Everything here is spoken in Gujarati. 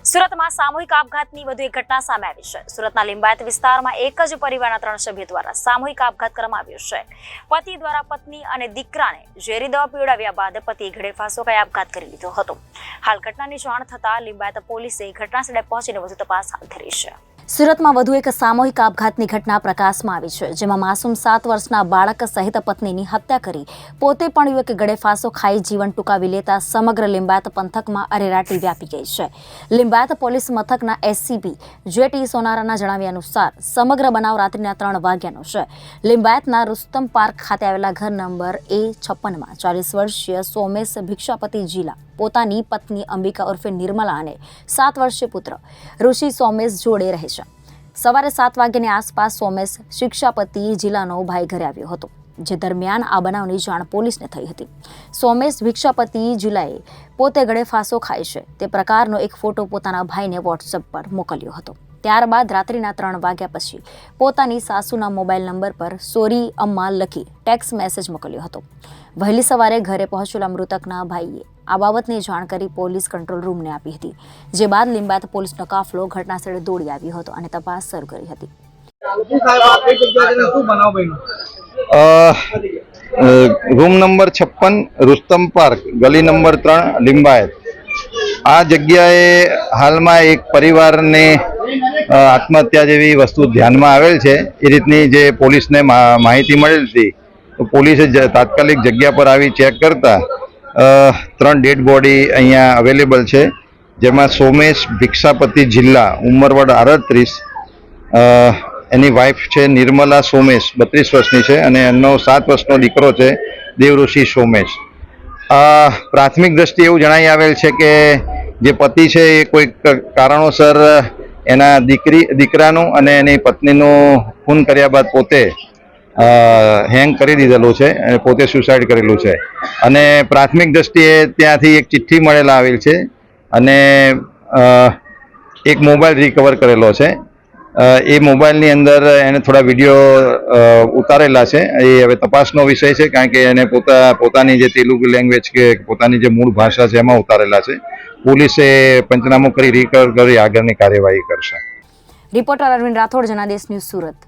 સુરતમાં સામૂહિક આપઘાતની વધુ એક ઘટના સામે આવી છે। સુરતના લિંબાયત વિસ્તારમાં એક જ પરિવારના 3 સભ્યો દ્વારા સામૂહિક આપઘાત કરવામાં આવ્યો છે। પતિ દ્વારા પત્ની અને દીકરાને ઝેરી દવા પીવડાવ્યા બાદ પતિએ ઘડે ફાંસો ખાઈ આપઘાત કરી લીધો હતો। હાલ ઘટનાની જાણ થતાં લિંબાયત પોલીસે ઘટનાસ્થળે પહોંચીને વધુ તપાસ હાથ ધરી છે। સુરતમાં વધુ એક સામૂહિક આપઘાતની ઘટના પ્રકાશમાં આવી છે, જેમાં માસૂમ 7 વર્ષના બાળક સહિત પત્નીની હત્યા કરી પોતે પણ યુવકે ગળે ફાંસો ખાઈ જીવન ટૂંકાવી લેતા સમગ્ર લિંબાયત પંથકમાં અરેરાટી વ્યાપી ગઈ છે। લિંબાયત પોલીસ મથકના એસસીપી જે.ટી. સોનારાના જણાવ્યા અનુસાર સમગ્ર બનાવ રાત્રિના 3 વાગ્યાનો છે। લિંબાયતના રુસ્તમ પાર્ક ખાતે આવેલા ઘર નંબર A56માં 40 વર્ષીય સોમેશ ભિક્ષાપતિ જીલા પોતાની પત્ની અંબિકા ઉર્ફે નિર્મલા અને 7 વર્ષીય પુત્ર ઋષિ સોમેશ જોડે રહે છે। સવારે 7 વાગ્યાની આસપાસ સોમેશ શિક્ષાપતિ જિલ્લાનો ભાઈ ઘરે આવ્યો હતો, જે દરમિયાન આ બનાવની જાણ પોલીસને થઈ હતી। સોમેશ ભિક્ષાપતિ જિલ્લાએ પોતે ગળે ફાંસો ખાય છે તે પ્રકારનો એક ફોટો પોતાના ભાઈને વોટ્સએપ પર મોકલ્યો હતો। ત્યારબાદ રાત્રિના 3 વાગ્યા પછી પોતાની સાસુના મોબાઈલ નંબર પર સોરી અમ્મા લખી ટેક્સ્ટ મેસેજ મોકલ્યો હતો। વહેલી સવારે ઘરે પહોંચેલા મૃતકના ભાઈએ આ બાબતની જાણકારી પોલીસ કંટ્રોલ રૂમને આપી હતી, જે બાદ લિંબાયત પોલીસનો કાફલો ઘટનાસ્થળે દોડી આવ્યો હતો અને તપાસ શરૂ કરી હતી। રૂમ નંબર 56 રુસ્તમ પાર્ક ગલી નંબર 3 લિંબાયત। આ જગ્યાએ હાલમાં એક પરિવારને આત્મહત્યા જેવી વસ્તુ ધ્યાનમાં આવેલ છે। એ રીતની જે પોલીસને માહિતી મળેલ હતી તો પોલીસે તાત્કાલિક જગ્યા પર આવી ચેક કરતા 3 ડેડ બોડી અહીંયા અવેલેબલ છે, જેમાં સોમેશ ભિક્ષાપતિ જિલ્લા ઉંમર વર્ષ 38, એની વાઇફ છે નિર્મલા સોમેશ 32 વર્ષની છે અને એમનો 7 વર્ષનો દીકરો છે દેવઋષિ સોમેશ। પ્રાથમિક દ્રષ્ટિએ એવું જણાઈ આવેલ છે કે જે પતિ છે એ કોઈક કારણોસર એના દીકરાનું અને એની પત્નીનું ખૂન કર્યા બાદ પોતે હેંગ કરી દીધેલું છે અને પોતે સુસાઇડ કરેલું છે અને પ્રાથમિક દ્રષ્ટિએ ત્યાંથી એક ચિઠ્ઠી મળેલા આવેલ છે અને એક મોબાઈલ રિકવર કરેલો છે। એ મોબાઈલની અંદર એને થોડા વિડીયો ઉતારેલા છે। એ હવે તપાસનો વિષય છે, કારણ કે એને પોતાની જે તેલુગુ લેંગ્વેજ કે પોતાની જે મૂળ ભાષા છે એમાં ઉતારેલા છે। પોલીસે પંચનામું કરી રિકવર કરી આગળની કાર્યવાહી કરશે। Reporter Arvind Rathod, Janadesh news, Surat.